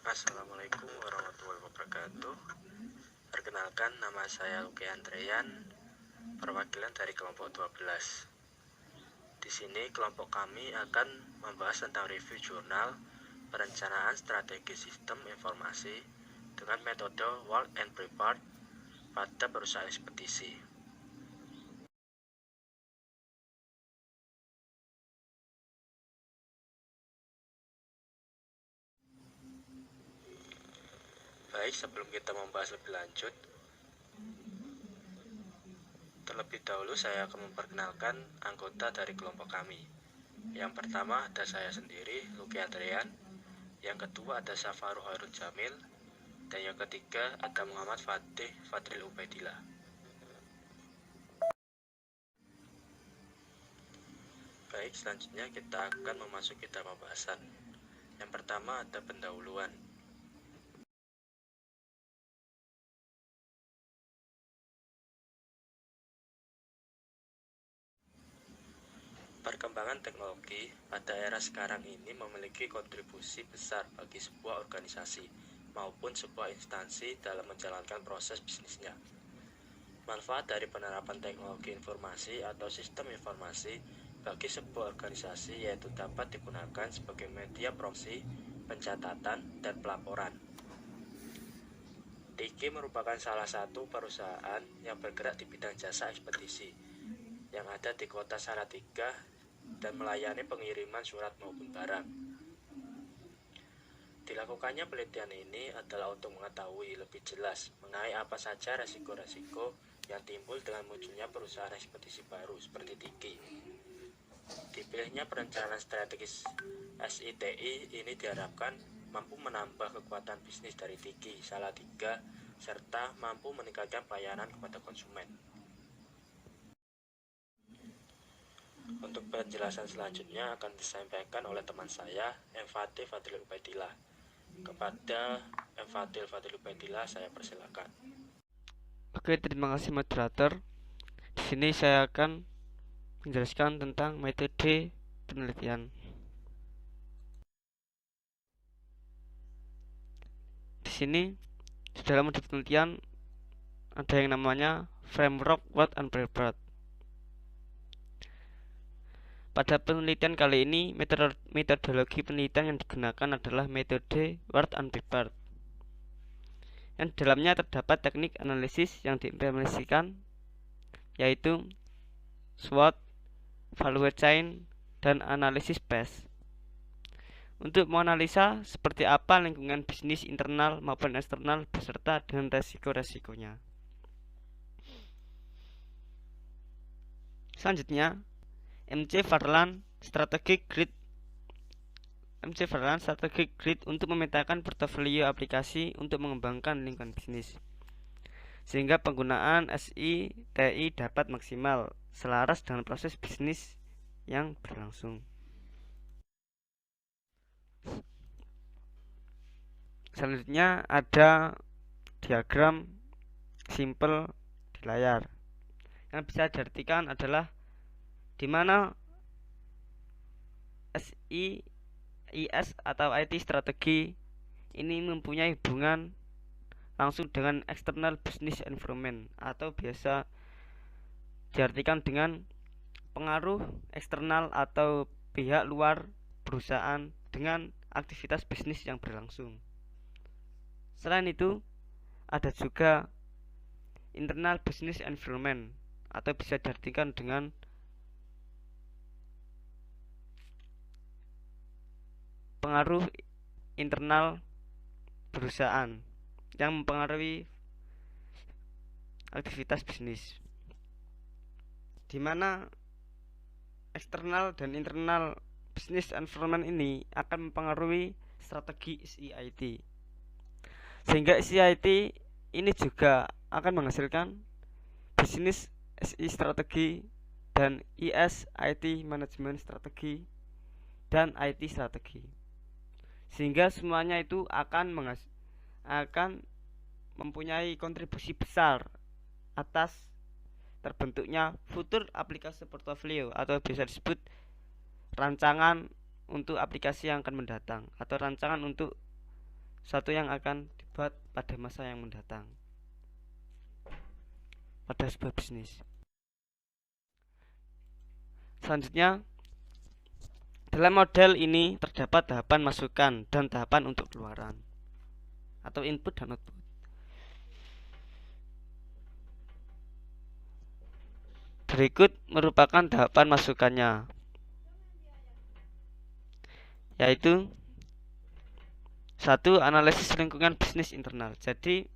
Assalamualaikum warahmatullahi wabarakatuh. Perkenalkan, nama saya Luki Andrean, perwakilan dari kelompok 12. Di sini kelompok kami akan membahas tentang review jurnal perencanaan strategi sistem informasi dengan metode Work and Prepare pada perusahaan ekspedisi. Baik, sebelum kita membahas lebih lanjut, terlebih dahulu saya akan memperkenalkan anggota dari kelompok kami. Yang pertama ada saya sendiri, Luki Adrian. Yang kedua ada Safaru Harun Jamil. Dan yang ketiga ada Muhammad Fatih Fadril Ubaidillah. Baik, selanjutnya kita akan memasuki tema pembahasan. Yang pertama ada pendahuluan. Perkembangan teknologi pada era sekarang ini memiliki kontribusi besar bagi sebuah organisasi maupun sebuah instansi dalam menjalankan proses bisnisnya. Manfaat dari penerapan teknologi informasi atau sistem informasi bagi sebuah organisasi yaitu dapat digunakan sebagai media promosi, pencatatan, dan pelaporan. Tiki merupakan salah satu perusahaan yang bergerak di bidang jasa ekspedisi yang ada di kota Salatiga dan melayani pengiriman surat maupun barang. Dilakukannya penelitian ini adalah untuk mengetahui lebih jelas mengenai apa saja resiko-resiko yang timbul dengan munculnya perusahaan ekspedisi baru seperti Tiki. Dipilihnya perencanaan strategis SITI ini diharapkan mampu menambah kekuatan bisnis dari Tiki Salatiga serta mampu meningkatkan pelayanan kepada konsumen. Untuk penjelasan selanjutnya akan disampaikan oleh teman saya, M. Fatih Fadril Ubaidillah. Kepada M. Fatih Fadril Ubaidillah saya persilakan. Oke, terima kasih moderator. Di sini saya akan menjelaskan tentang metode penelitian. Di sini di dalam metode penelitian ada yang namanya framework Work and Prepared. Pada penelitian kali ini, metodologi penelitian yang digunakan adalah metode Work and Prepared, yang di dalamnya terdapat teknik analisis yang diimplementasikan, yaitu SWOT, value chain, dan analisis PES, untuk menganalisa seperti apa lingkungan bisnis internal maupun eksternal beserta dengan resiko-resikonya. Selanjutnya, MC Farland Strategic Grid untuk memetakan portofolio aplikasi untuk mengembangkan lingkungan bisnis, sehingga penggunaan SITI dapat maksimal selaras dengan proses bisnis yang berlangsung. Selanjutnya ada diagram simple di layar. Yang bisa diartikan adalah di mana SIS atau IT strategi ini mempunyai hubungan langsung dengan external business environment, atau biasa diartikan dengan pengaruh eksternal atau pihak luar perusahaan dengan aktivitas bisnis yang berlangsung. Selain itu, ada juga internal business environment, atau bisa diartikan dengan pengaruh internal perusahaan yang mempengaruhi aktivitas bisnis, di mana eksternal dan internal business environment ini akan mempengaruhi strategi SIT, sehingga SIT ini juga akan menghasilkan bisnis SI strategi dan IS IT management strategi dan IT strategi, sehingga semuanya itu akan mempunyai kontribusi besar atas terbentuknya futur aplikasi portofolio, atau bisa disebut rancangan untuk aplikasi yang akan mendatang, atau rancangan untuk sesuatu yang akan dibuat pada masa yang mendatang pada sebuah bisnis. Selanjutnya, dalam model ini terdapat tahapan masukan dan tahapan untuk keluaran atau input dan output. Berikut merupakan tahapan masukannya, yaitu 1. Analisis lingkungan bisnis internal. Jadi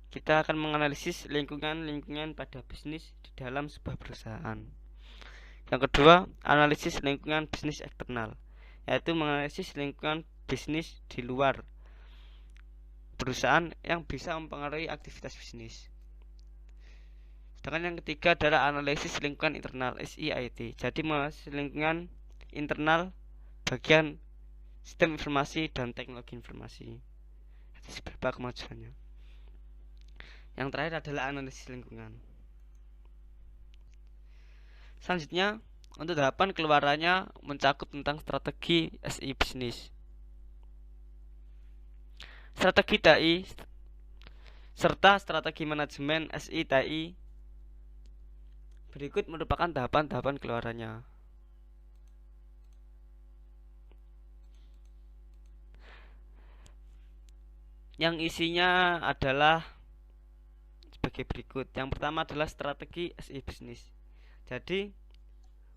kita akan menganalisis lingkungan pada bisnis di dalam sebuah perusahaan. Yang kedua, analisis lingkungan bisnis eksternal, yaitu menganalisis lingkungan bisnis di luar perusahaan yang bisa mempengaruhi aktivitas bisnis. Sedangkan yang ketiga adalah analisis lingkungan internal (SIIT). Jadi menganalisis lingkungan internal bagian sistem informasi dan teknologi informasi. Itu beberapa kemajuannya. Yang terakhir adalah analisis lingkungan. Selanjutnya, untuk tahapan keluarannya mencakup tentang strategi SI bisnis, strategi TI, serta strategi manajemen SI TI. Berikut merupakan tahapan-tahapan keluarannya. Yang isinya adalah sebagai berikut. Yang pertama adalah strategi SI bisnis. Jadi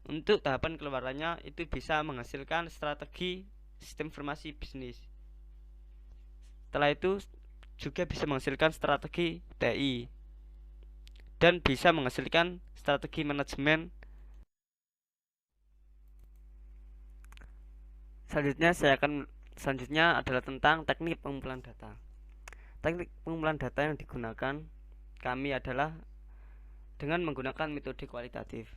untuk tahapan keluarannya itu bisa menghasilkan strategi sistem informasi bisnis. Setelah itu juga bisa menghasilkan strategi TI dan bisa menghasilkan strategi manajemen. Selanjutnya adalah tentang teknik pengumpulan data. Teknik pengumpulan data yang digunakan kami adalah dengan menggunakan metode kualitatif.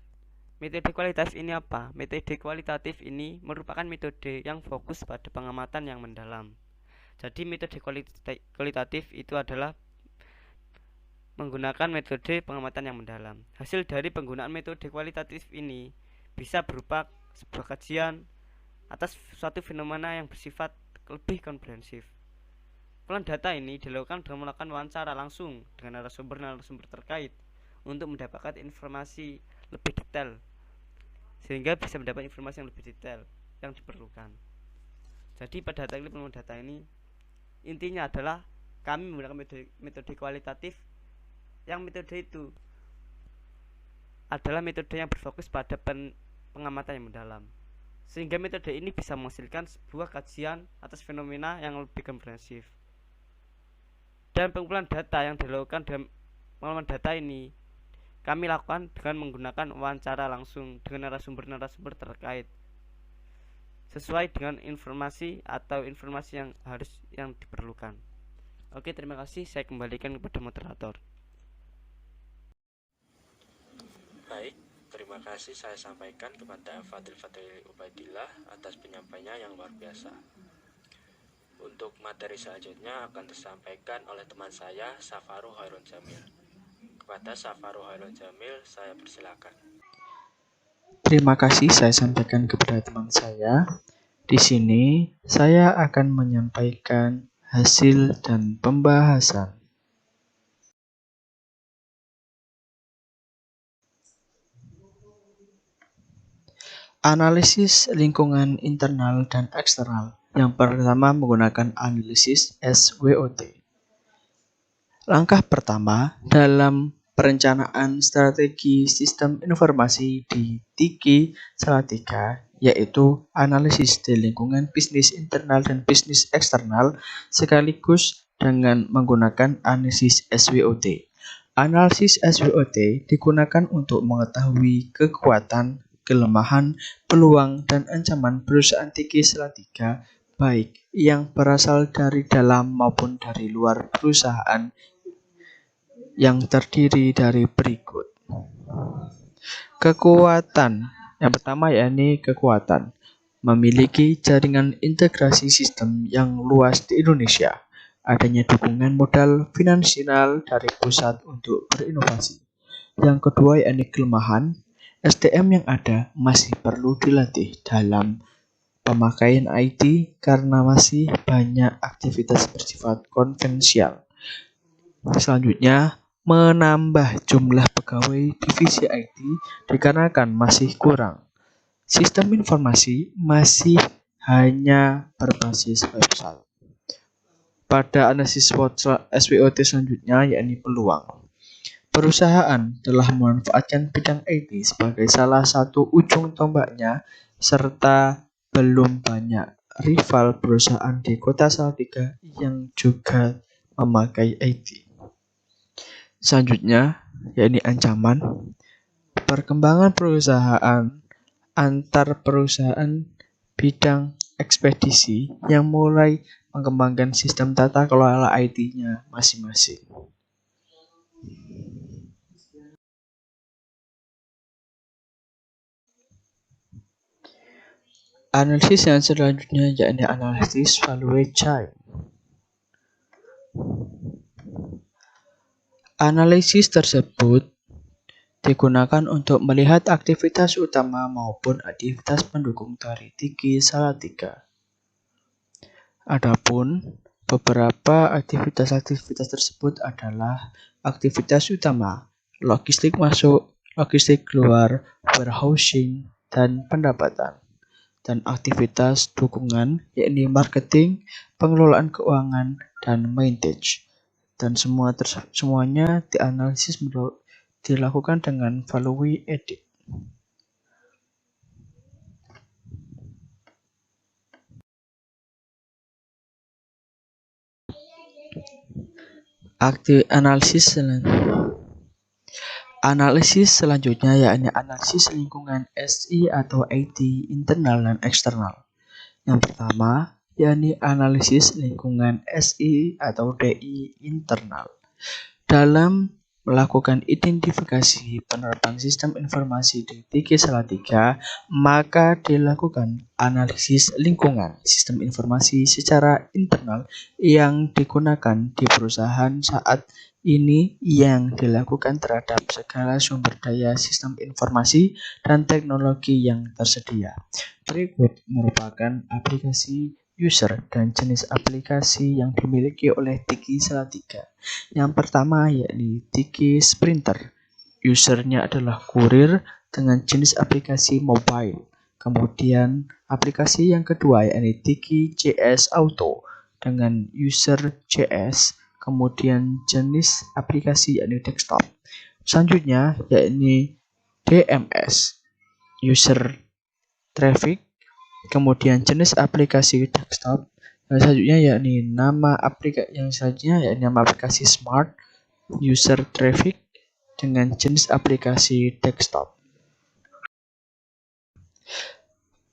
Metode kualitatif ini apa? Metode kualitatif ini merupakan metode yang fokus pada pengamatan yang mendalam. Jadi metode kualitatif itu adalah menggunakan metode pengamatan yang mendalam. Hasil dari penggunaan metode kualitatif ini bisa berupa sebuah kajian atas suatu fenomena yang bersifat lebih komprehensif. Pengumpulan data ini dilakukan dengan melakukan wawancara langsung dengan narasumber terkait untuk mendapatkan informasi lebih detail, sehingga bisa mendapat informasi yang lebih detail yang diperlukan. Jadi pada teknik pengumpulan data ini intinya adalah kami menggunakan metode kualitatif, yang metode itu adalah metode yang berfokus pada pengamatan yang mendalam, sehingga metode ini bisa menghasilkan sebuah kajian atas fenomena yang lebih komprehensif. Dan pengumpulan data yang dilakukan dalam pengumpulan data ini kami lakukan dengan menggunakan wawancara langsung dengan narasumber terkait sesuai dengan informasi yang diperlukan. Oke, terima kasih. Saya kembalikan kepada moderator. Baik, terima kasih saya sampaikan kepada Fadil Ubaidillah atas penyampaiannya yang luar biasa. Untuk materi selanjutnya akan disampaikan oleh teman saya, Safaru Hairul Jamil. Kepada Safaru Hairul Jamil, saya persilakan. Terima kasih saya sampaikan kepada teman saya. Di sini saya akan menyampaikan hasil dan pembahasan. Analisis lingkungan internal dan eksternal. Yang pertama menggunakan analisis SWOT. Langkah pertama dalam perencanaan strategi sistem informasi di TIKI Salatiga, yaitu analisis di lingkungan bisnis internal dan bisnis eksternal sekaligus dengan menggunakan analisis SWOT. Analisis SWOT digunakan untuk mengetahui kekuatan, kelemahan, peluang, dan ancaman perusahaan TIKI Salatiga, baik yang berasal dari dalam maupun dari luar perusahaan, yang terdiri dari berikut. Kekuatan. Yang pertama yakni kekuatan. Memiliki jaringan integrasi sistem yang luas di Indonesia. Adanya dukungan modal finansial dari pusat untuk berinovasi. Yang kedua yakni kelemahan. SDM yang ada masih perlu dilatih dalam pemakaian IT karena masih banyak aktivitas bersifat konvensional. Selanjutnya, menambah jumlah pegawai divisi IT dikarenakan masih kurang. Sistem informasi masih hanya berbasis website. Pada analisis SWOT selanjutnya, yakni peluang. Perusahaan telah memanfaatkan bidang IT sebagai salah satu ujung tombaknya, serta belum banyak rival perusahaan di kota Salatiga yang juga memakai IT. Selanjutnya, yakni ancaman. Perkembangan perusahaan antar perusahaan bidang ekspedisi yang mulai mengembangkan sistem tata kelola IT-nya masing-masing. Analisis yang selanjutnya yakni analisis value chain. Analisis tersebut digunakan untuk melihat aktivitas utama maupun aktivitas pendukung dari Tiki Salatiga. Adapun beberapa aktivitas tersebut adalah aktivitas utama, logistik masuk, logistik keluar, warehousing, dan pendapatan. Dan aktivitas dukungan yakni marketing, pengelolaan keuangan, dan maintenance. Dan semuanya dianalisis dilakukan dengan value added. Analisis selanjutnya yakni analisis lingkungan SI atau IT internal dan eksternal. Yang pertama yakni analisis lingkungan SI atau DI internal. Dalam melakukan identifikasi penerapan sistem informasi di Tiki Salatiga, maka dilakukan analisis lingkungan sistem informasi secara internal yang digunakan di perusahaan saat ini yang dilakukan terhadap segala sumber daya sistem informasi dan teknologi yang tersedia. Berikut merupakan aplikasi user dan jenis aplikasi yang dimiliki oleh Tiki Salatiga. Yang pertama yakni Tiki Sprinter. Usernya adalah kurir dengan jenis aplikasi mobile. Kemudian aplikasi yang kedua yakni Tiki JS Auto dengan user JS. Kemudian jenis aplikasi yakni desktop. Selanjutnya yakni DMS, user traffic. Kemudian jenis aplikasi desktop. Yang selanjutnya yakni nama aplikasi smart, user traffic dengan jenis aplikasi desktop.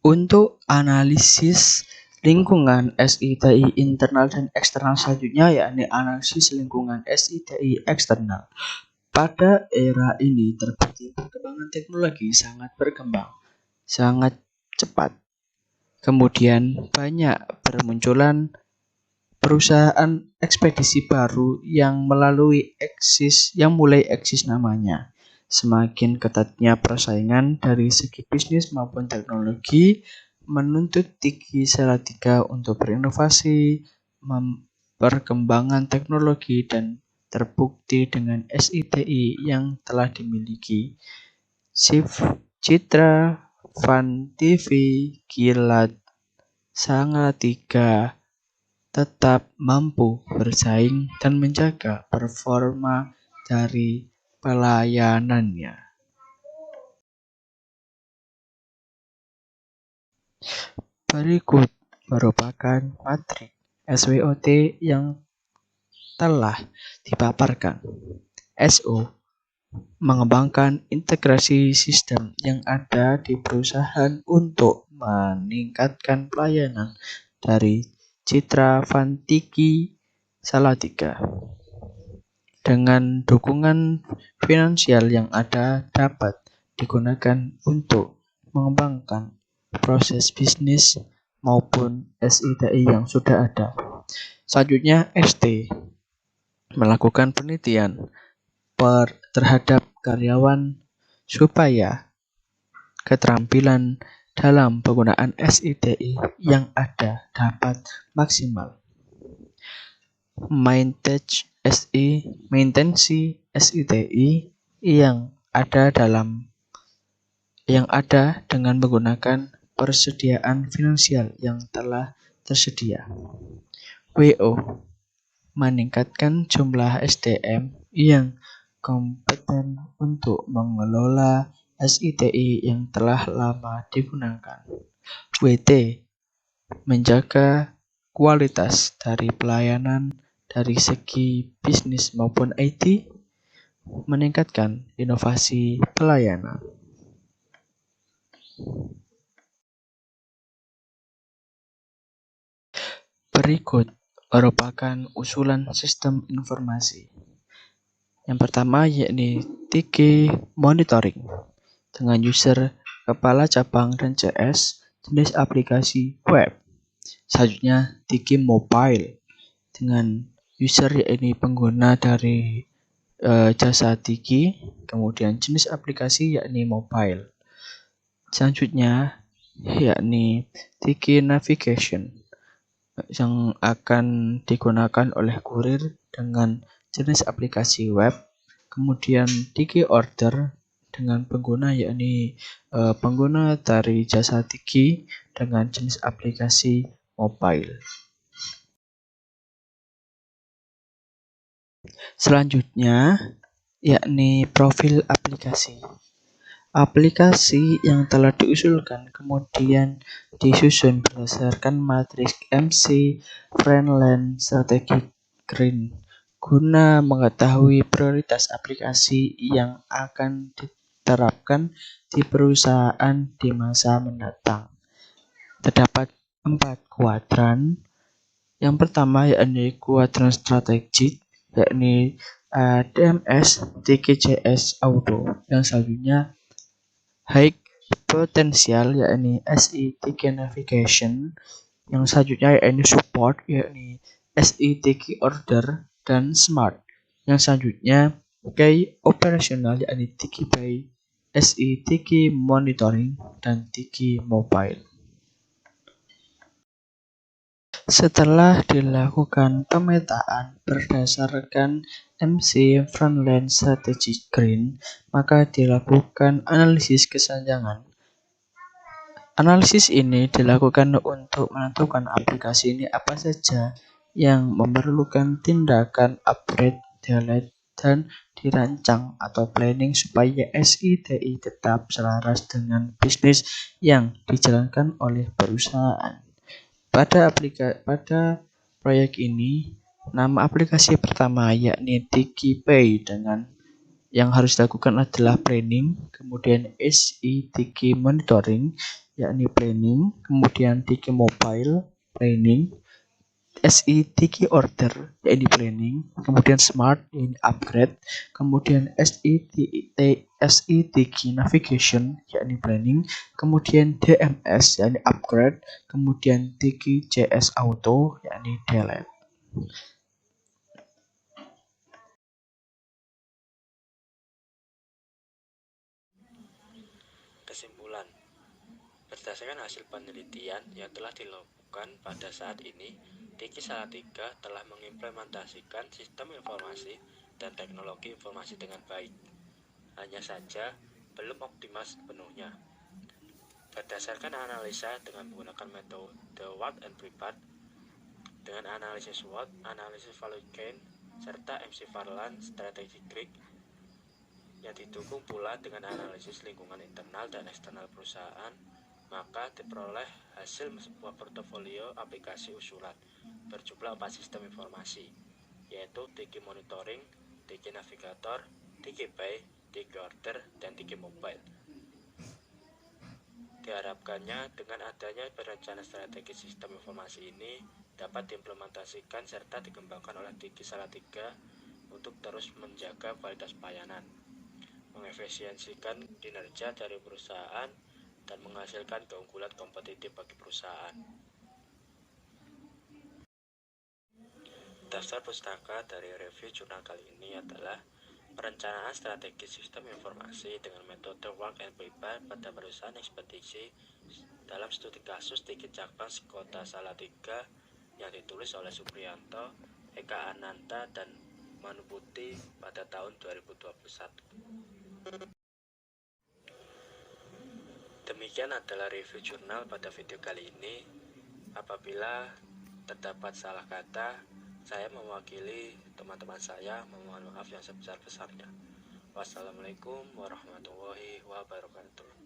Untuk analisis lingkungan SITI internal dan eksternal selanjutnya yakni analisis lingkungan SITI eksternal. Pada era ini terbukti perkembangan teknologi sangat berkembang, sangat cepat. Kemudian banyak bermunculan perusahaan ekspedisi baru yang mulai eksis namanya. Semakin ketatnya persaingan dari segi bisnis maupun teknologi menuntut Tiki Salatiga untuk berinovasi, perkembangan teknologi dan terbukti dengan SITI yang telah dimiliki. Shift Citra Van TV Kilat Salatiga tetap mampu bersaing dan menjaga performa dari pelayanannya. Berikut merupakan matrik SWOT yang telah dipaparkan. SO mengembangkan integrasi sistem yang ada di perusahaan untuk meningkatkan pelayanan dari Citra Van Tiki Salatiga. Dengan dukungan finansial yang ada dapat digunakan untuk mengembangkan proses bisnis maupun SITI yang sudah ada. Selanjutnya ST melakukan penelitian terhadap karyawan supaya keterampilan dalam penggunaan SITI yang ada dapat maksimal. Maintenance SITI yang ada dengan menggunakan persediaan finansial yang telah tersedia. WO meningkatkan jumlah SDM yang kompeten untuk mengelola SITI yang telah lama digunakan. WT menjaga kualitas dari pelayanan dari segi bisnis maupun IT, meningkatkan inovasi pelayanan. Berikut merupakan usulan sistem informasi. Yang pertama yakni Tiki Monitoring dengan user kepala cabang dan CS, jenis aplikasi web. Selanjutnya Tiki Mobile dengan user yakni pengguna dari jasa Tiki, kemudian jenis aplikasi yakni mobile. Selanjutnya yakni Tiki Navigation yang akan digunakan oleh kurir dengan jenis aplikasi web. Kemudian Tiki Order dengan pengguna yakni pengguna dari jasa Tiki dengan jenis aplikasi mobile. Selanjutnya yakni profil aplikasi. Aplikasi yang telah diusulkan kemudian disusun berdasarkan matriks MC Friendland Strategic Green guna mengetahui prioritas aplikasi yang akan diterapkan di perusahaan di masa mendatang. Terdapat 4 kuadran. Yang pertama yakni kuadran strategik, yakni DMS, TKJS Auto. Yang selanjutnya high potential yakni SITK Navigation. Yang selanjutnya yakni support yakni SITK Order dan smart. Yang selanjutnya key operational yakni Tiki Pay, SITK Monitoring dan Tiki Mobile. Setelah dilakukan pemetaan berdasarkan MC Friendland Strategic Green, maka dilakukan analisis kesenjangan. Analisis ini dilakukan untuk menentukan aplikasi ini apa saja yang memerlukan tindakan upgrade, delete, dan dirancang atau planning supaya SITI tetap selaras dengan bisnis yang dijalankan oleh perusahaan. Pada proyek ini, nama aplikasi pertama yakni Tiki Pay dengan yang harus dilakukan adalah planning, kemudian SITK Monitoring yakni planning, kemudian Tiki Mobile planning, SITK Order yakni planning, kemudian Smart yakni upgrade, kemudian SITK Navigation yakni planning, kemudian DMS yakni upgrade, kemudian TKJS Auto yakni delete. Kesimpulan, berdasarkan hasil penelitian yang telah dilakukan pada saat ini, Tiki Salatiga telah mengimplementasikan sistem informasi dan teknologi informasi dengan baik. Hanya saja, belum optimal sepenuhnya. Berdasarkan analisa dengan menggunakan metode What and Prepare, dengan analisis SWOT, analisis value chain, serta MC Friendland Strategic Green, yang didukung pula dengan analisis lingkungan internal dan eksternal perusahaan, maka diperoleh hasil sebuah portofolio aplikasi usulan berjumlah 4 sistem informasi, yaitu Tiki Monitoring, Tiki Navigator, Tiki Pay, Tiki Order, dan Tiki Mobile. Diharapkannya dengan adanya perencanaan strategi sistem informasi ini dapat diimplementasikan serta dikembangkan oleh Tiki Salatiga untuk terus menjaga kualitas pelayanan, mengefisiensikan kinerja dari perusahaan, dan menghasilkan keunggulan kompetitif bagi perusahaan. Daftar pustaka dari review jurnal kali ini adalah Perencanaan strategi sistem informasi dengan metode work and prepare pada perusahaan ekspedisi dalam studi kasus Tiki Cakpang Kota Salatiga yang ditulis oleh Supriyanto, Eka Ananta, dan Manuputi pada tahun 2021. Demikian adalah review jurnal pada video kali ini. Apabila terdapat salah kata, saya mewakili teman-teman saya memohon maaf yang sebesar-besarnya. Wassalamualaikum warahmatullahi wabarakatuh.